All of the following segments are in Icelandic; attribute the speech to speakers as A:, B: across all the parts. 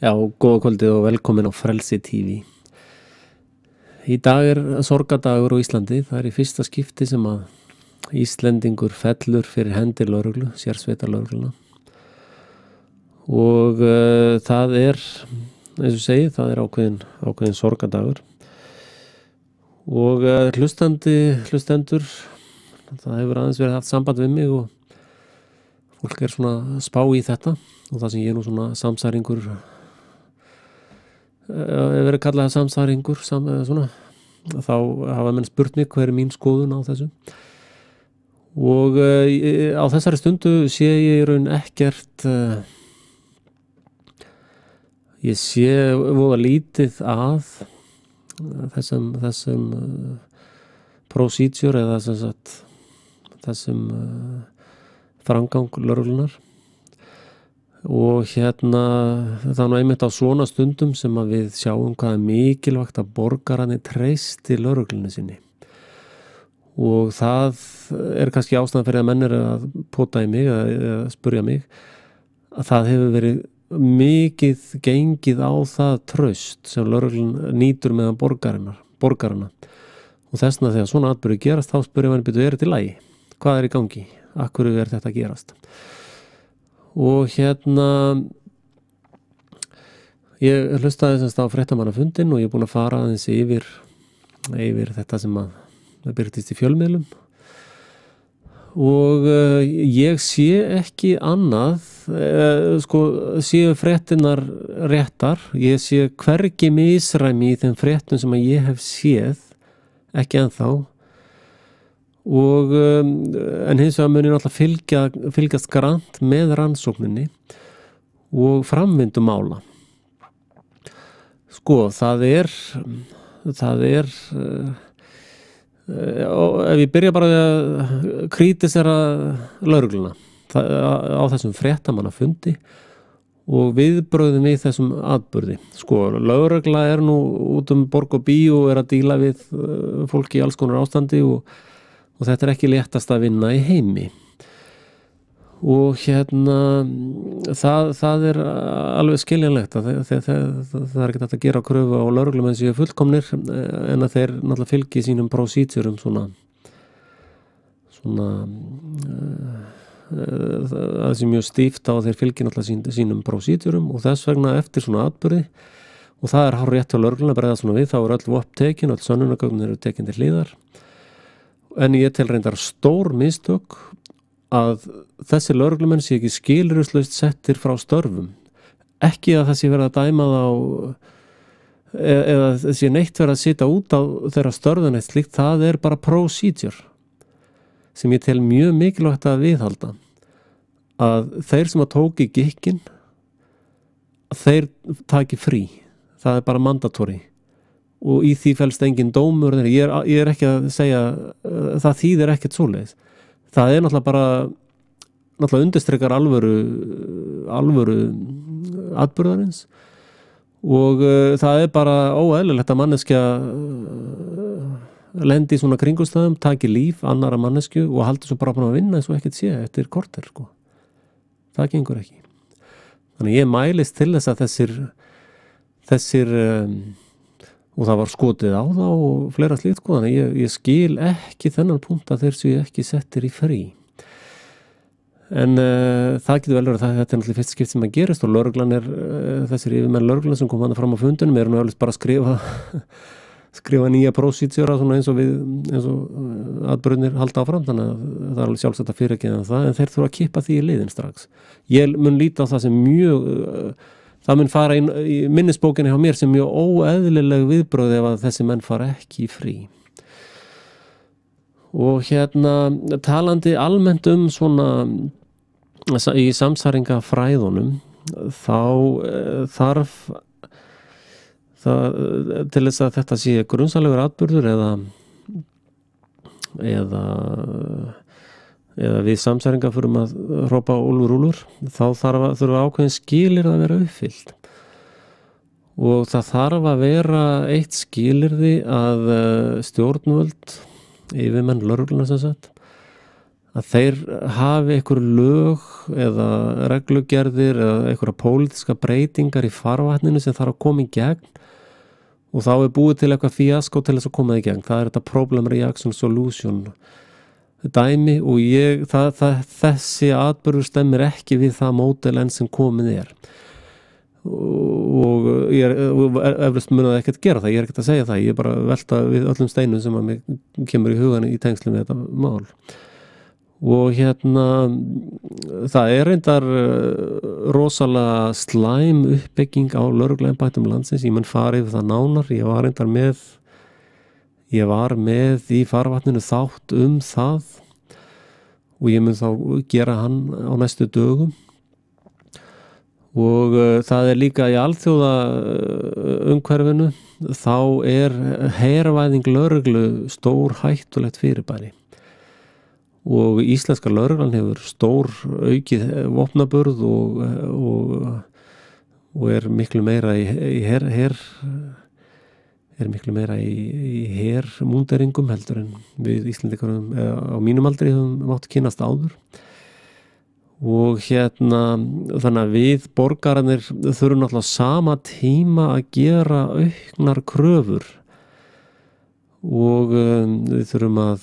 A: Já, góða kvöldið og velkomin á Frelsi TV. Í dag sorgardagur á Íslandi. Það í fyrsta skipti sem að Íslendingur fellur fyrir hendir lögreglu, sérsveitarlögregluna. Og það eins og segi, það ákveðin sorgardagur. Og hlustendur, það hefur aðeins verið haft samband við mig og fólk svona að spá í þetta og það sem ég nú svona samsæringur verið kallað samsæringur svona, þá hafa menn spurt mig hver mín skoðun á þessu og á þessari stundu sé ég í raun ekkert ég sé voða lítið að þessum procedure eða þessum framgang lögreglunar og það nú einmitt á svona stundum sem að við sjáum hvað mikilvægt að borgararnir treysti lögreglunni sinni og það kannski ástæðan fyrir að menn að pota í mig eða spurja mig að það hefur verið mikið gengið á það traust sem lögreglun nýtur meðan borgarana og þessna þegar svona atburði gerast þá spurja mann byrju þetta í lagi? Hvað í gangi? Af hverju þetta að gerast? Og ég hlustaði semst á fréttamannafundinn og ég búinn að fara aðeins yfir þetta sem að birtist í fjölmiðlum og ég sé ekki annað séu fréttinnar réttar, ég sé hvergi misræmi í þeim fréttum sem að ég hef séð, ekki ennþá og en hins vegar muni náttúrulega fylgjast grannt með rannsókninni og framvindu mála það er ef ég byrja bara að kritisera lögregluna á þessum fréttamannafundi og viðbrögðum við þessum atburði lögregla nú út borg og bý og að díla við fólki í alls konar ástandi og þetta ekki léttast að vinna í heimi og það alveg skiljanlegt að það ekki hægt að gera kröfu á lögreglumenn séu fullkomnir en að þeir náttúrulega fylgi sínum procedúrum svona það sé mjög stíft á að þeir fylgi náttúrulega sínum procedúrum og þess vegna eftir svona atburði og það hárrétt hjá lögreglunni að bregða svona við þá öll vopn tekin, öll sönnunargögn eru tekin til hliðar en ég tel reyndar stór mistök að þessi lögreglumenn sé ekki skilyrðislaust settir frá störfum ekki að það sé verið að dæma þá eða sé neitt verið að sitja út á þeirra störfun eitt slíkt, það bara procedure sem ég tel mjög mikilvægt að viðhalda að þeir sem að tóki gikkinn þeir taki frí, það bara mandatory og í því felst engin dómur ég ekki að segja það þýðir ekkert svoleiðis það náttúrulega undirstrekar alvöru atburðarins og það bara óeðlilegt að manneskja lendi í svona kringumstæðum, taki líf annarra manneskju og haldi svo bara að vinna eins og ekkert sé eftir korter það gengur ekki þannig ég mælist til þess að þessir og það var skotið á það og fleira slíkt þannig ég skil ekki þennan punkt að þeir séu ekki settir í frí en það getur vel verið að þetta náttúrulega fyrst skipt sem að gerist og lögreglan þessir yfirmenn lögreglan sem kom hann fram á fundunum nú alveg bara að skrifa nýja procedúra eins og atburðirnir halda áfram þannig að það alveg sjálfsagt að fyrirgefa það en þeir þurfa að kippa því í liðin strax ég mun líta á það sem mjög það mun fara í minnisbókinni hjá mér sem mjög óeðlileg viðbrögð ef að þessi menn fara ekki í frí. Og talandi almennt svona í samsæringafræðunum þá þarf það til þess að þetta sé grunsamlegur atburður eða við samsæringar fyrir að hrópa úlfur þá þurfa ákveðin skilyrði að vera uppfyllt og það þarf að vera eitt skilyrði að stjórnvöld yfirmenn lögreglunnar sem sagt að þeir hafi einhver lög eða reglugerðir eða einhverja pólitíska breytingar í farvatninu sem þarf að koma í gegn og þá búið til eitthvað fíasko til þess að koma í gegn. Það þetta problem reaction solution dæmi og þessi atburður stemmir ekki við það módel enn sem komið og ég eflaust munaði ekkert gera það, ég ekkert að segja það, ég bara velta við öllum steinum sem að mig kemur í hugan í tengslum við þetta mál og það reyndar rosalega slæm uppbygging á lögregluembættum landsins, ég mun fara yfir það nánar, ég var með í farvatninu þátt það og ég mun þá gera hann á næstu dögum og það líka í alþjóða umhverfinu þá hervæðing lögreglu stór hættulegt fyrirbæri og íslenska lögreglan hefur stór aukið vopnaburð og miklu meira í hermúnderingum heldur en við Íslendingarum á mínum aldri höfum mátt kynnast áður og þannig að við borgararnir þurfum náttúrulega sama tíma að gera auknar kröfur og við þurfum að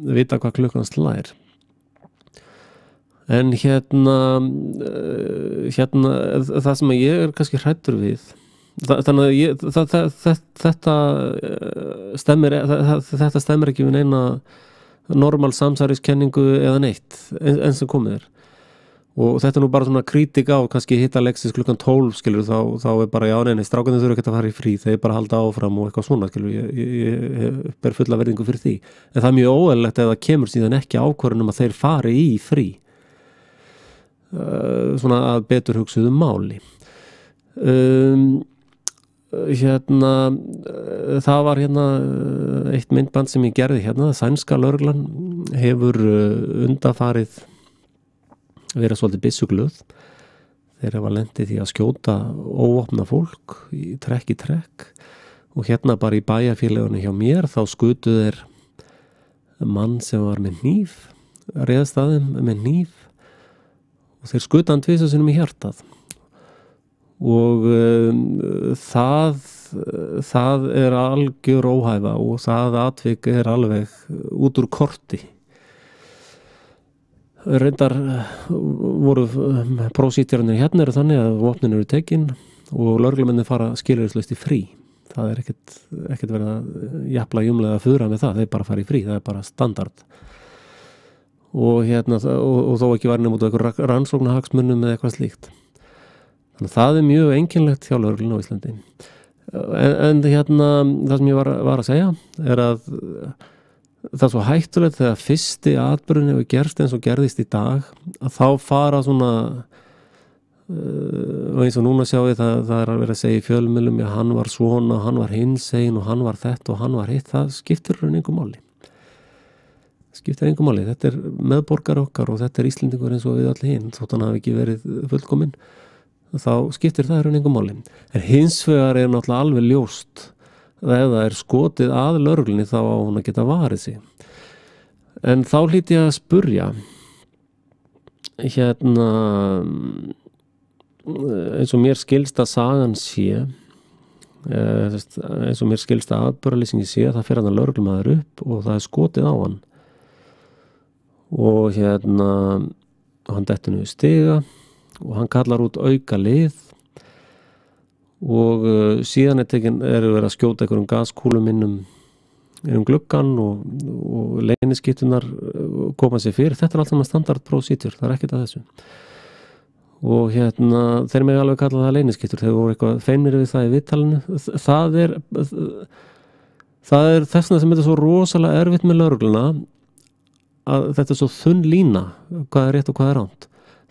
A: vita hvað klukkan slær en það sem ég kannski hræddur við þannig að þetta stemmir ekki við neina normal samsæriskenningu eða neitt enn sem komið og þetta nú bara svona kritik á kannski hitta Lexis klukkan 12 skilur þá bara já neini strákarnir þurfa ekki að fara í frí þeir bara halda áfram og eitthvað svona skilur ég ber fulla verðingu fyrir því en það mjög óeðlilegt ef það kemur síðan ekki ákvörðun að þeir fari í frí svona að betur hugsuðu máli það var eitt myndband sem ég gerði sænska lögreglan hefur undanfarið verið svolítið byssuglöð þeir hafa lendið því að skjóta óvopnað fólk í trekk og bara í bæjarfélaginu hjá mér þá skutu þeir mann sem var með hníf réðst að þeim með hníf og þeir skutu hann tvisvar sinnum í hjartað og það algjör óhæfa og það atvik alveg út úr korti reyndar voru prósítjarnir eru þannig að vopnin eru tekin og lögreglumennir fara skilyrðislaust í frí það ekkert verið að japla jumlega að fura með þeir bara fara í frí, það bara standard og og þó ekki var nefnt eitthvað rannsóknarhagsmunum eða eitthvað slíkt þannig að það mjög einkennilegt hjá lögreglunni á Íslandi en það sem ég var að segja að það svo hættulegt þegar fyrsti atburðin hefur gerst eins og gerðist í dag að þá fara svona og eins og núna sjáum við það að vera að segja í fjölmiðlum hann var svona, hann var hinsegin og hann var þetta og hann var hitt það skiptir engu máli þetta meðborgar okkar og þetta Íslendingur eins og við allir hinn þótt hann hafi ekki verið fullkominn þá skiptir það engu máli en hins vegar náttúrulega alveg ljóst ef það skotið að lögreglunni þá á hún að geta varið sig en þá hlýt ég að spurja eins og mér skilst að sagan sé eins og mér skilst að atburðarlýsingi sé það fer hann að lögreglumaður upp og það skotið á hann og hann dettur niður stiga og hann kallar út auka lið og síðan verið að skjóta einhverjum gaskúlum innum gluggan og leyniskittunar koma sér fyrir þetta allt saman standard procedure, það ekkert að þessu og þeir megi alveg kalla það leyniskittur þeir voru eitthvað feimnir við það í viðtalinu það er þessna sem þetta er svo rosalega erfitt með lögregluna að þetta er svo þunn lína hvað rétt og hvað rangt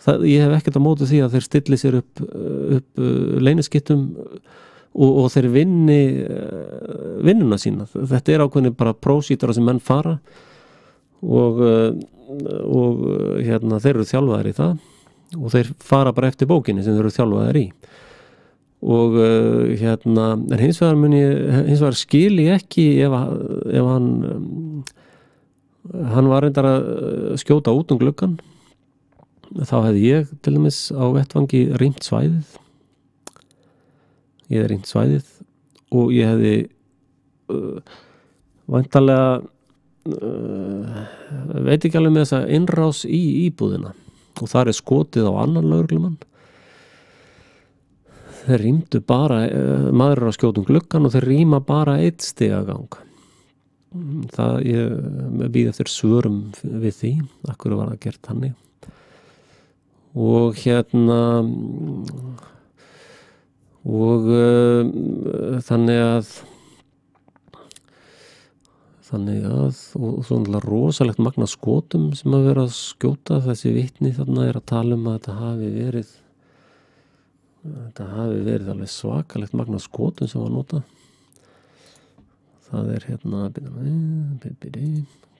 A: ég hef ekkert á móti því að þeir stilli sér upp leyniskittum og þeir vinni vinnuna sína þetta ákveðni bara prósítara sem menn fara og þeir eru þjálfaðir í það og þeir fara bara eftir bókinni sem þeir eru þjálfaðir í og en hins vegar skil ég ekki ef hann hann var reyndar að skjóta út gluggann. Þá hefði ég til dæmis á vettvangi rýmt svæðið. Ég hefði rýmt svæðið og ég hefði væntanlega veit ekki alveg með þessa innrás í íbúðina og þar skotið á annan lögreglumann. Þeir rýmdu bara, maður að skjóta gluggann og þeir rýma bara 1 stigagang. Það ég bíð eftir svörum við því, af hverju var það gert þannig. Og þannig að og svona rosalegt magna skotum sem að vera að skjóta. Þessi vitni þarna að tala að þetta hafi verið alveg svakalegt magna skotum sem var notað. Það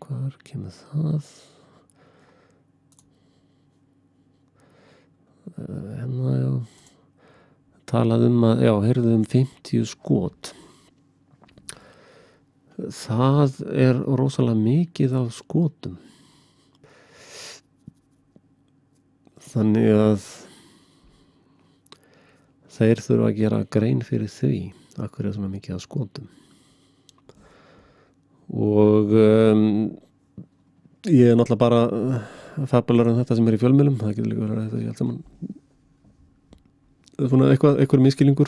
A: hvar kemur það? Já, talað að, heyrðu 50 skot. Það rosalega mikið af skotum. Þannig að þeir þurfa að gera grein fyrir því af hverju svona mikið af skotum. Og ég náttúrulega bara fabular þetta sem í fjölmiðlum. Það getur líka verið að þetta allt saman svona eitthvað miskilningur.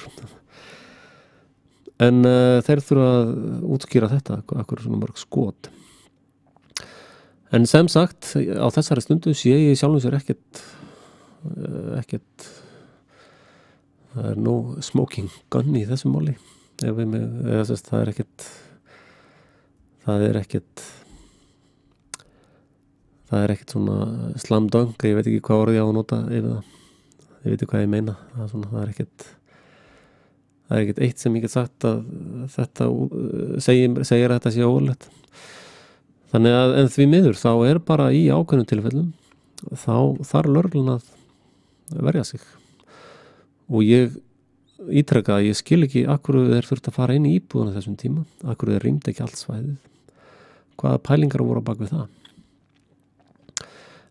A: En þeir þurfa að útskýra þetta, akkur svona mörg skot. En sem sagt, á þessari stundu sé ég sjálfum sér ekkert það no smoking gun í þessum máli. Það er ekkert svona slam dunk, ég veit ekki hvað orðið ég á að nota yfir það. Ég veit ekki hvað ég meina. Það er ekkert eitt sem ég get sagt að þetta segir að þetta sé ólegt. Þannig að en því miður þá bara í ákveðnum tilfellum þá þarf lögreglan að verja sig. Og ég ítreka að ég skil ekki af hverju þeir þurft að fara inn í íbúðuna þessum tíma, af hverju þeir rýmdu ekki allt svæðið. Hvaða pælingar voru á bak við það?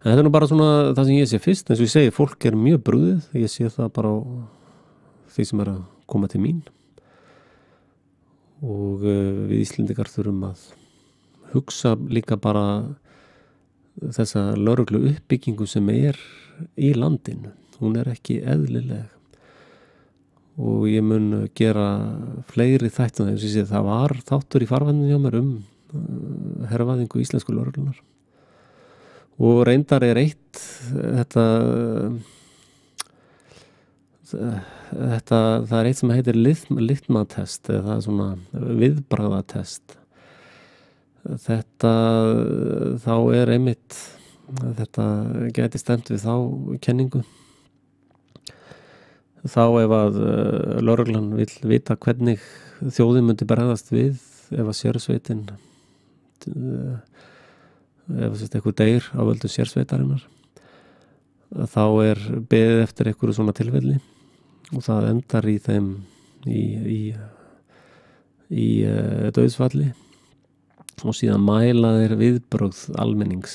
A: En þetta nú bara svona það sem ég sé fyrst, eins og ég segi, fólk mjög brugðið, ég sé það bara á því sem að koma til mín. Og við Íslendingar þurfum að hugsa líka bara þessa lögreglu uppbyggingu sem í landinu. Hún ekki eðlileg. Og ég mun gera fleiri þættum eins og ég sé það var þáttur í farvatninu hjá mér hervaðingu íslensku lögreglunar. Og reyndar eitt það eitt sem heitir litmatest eða það svona viðbragðatest. Þá einmitt þetta gæti stemt við þá kenningu. Þá ef að lögreglan vill vita hvernig þjóðin myndi bregðast við ef að sérsveitin ef eitthvað deyr á völdu sérsveitarinnar, þá beðið eftir einhverju svona tilfelli og það endar í þeim í dauðsfalli og síðan mæla þeir viðbrögð almennings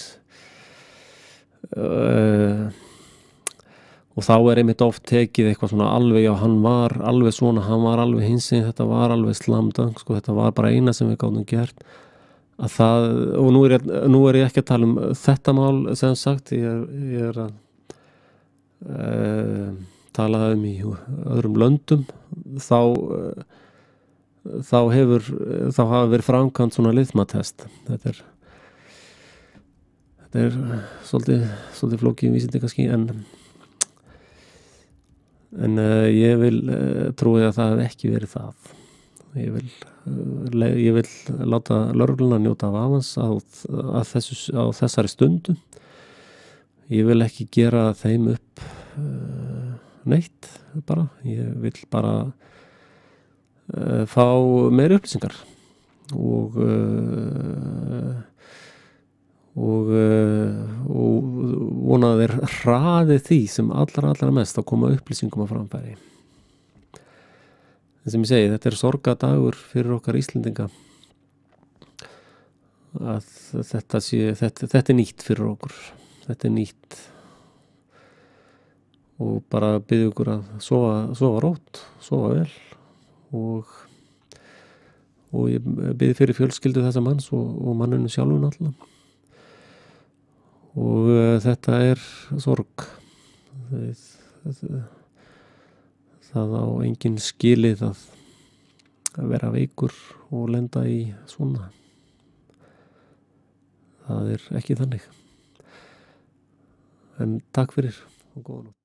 A: og þá einmitt oft tekið eitthvað svona alveg, já hann var alveg svona, hann var alveg hinsinn, þetta var alveg slamdang, sko, þetta var bara eina sem við gátum gert að það, og nú ég ekki að tala þetta mál sem sagt, ég að tala í öðrum löndum, þá hafa verið framkvæmt svona liðmatest. Þetta svolítið flókið vísindi kannski, en ég vil trúi að það hef ekki verið það. Ég vil láta lögregluna njóta vafans á þessari stundu. Ég vil ekki gera þeim upp neitt bara. Ég vil bara fá meiri upplýsingar og vona að þeir hraði því sem allra mest að koma upplýsingum á framfæri. En sem ég segi, þetta sorgadagur fyrir okkar Íslendinga að þetta er nýtt fyrir okkur, þetta er nýtt og bara biðja ykkur að sofa rótt, sofa vel og ég biði fyrir fjölskyldu þessa manns og manninu sjálfu náttúrulega og þetta er sorg það á engin skilið að vera veikur og lenda í svona. Það er ekki þannig. En takk fyrir og góða nótt.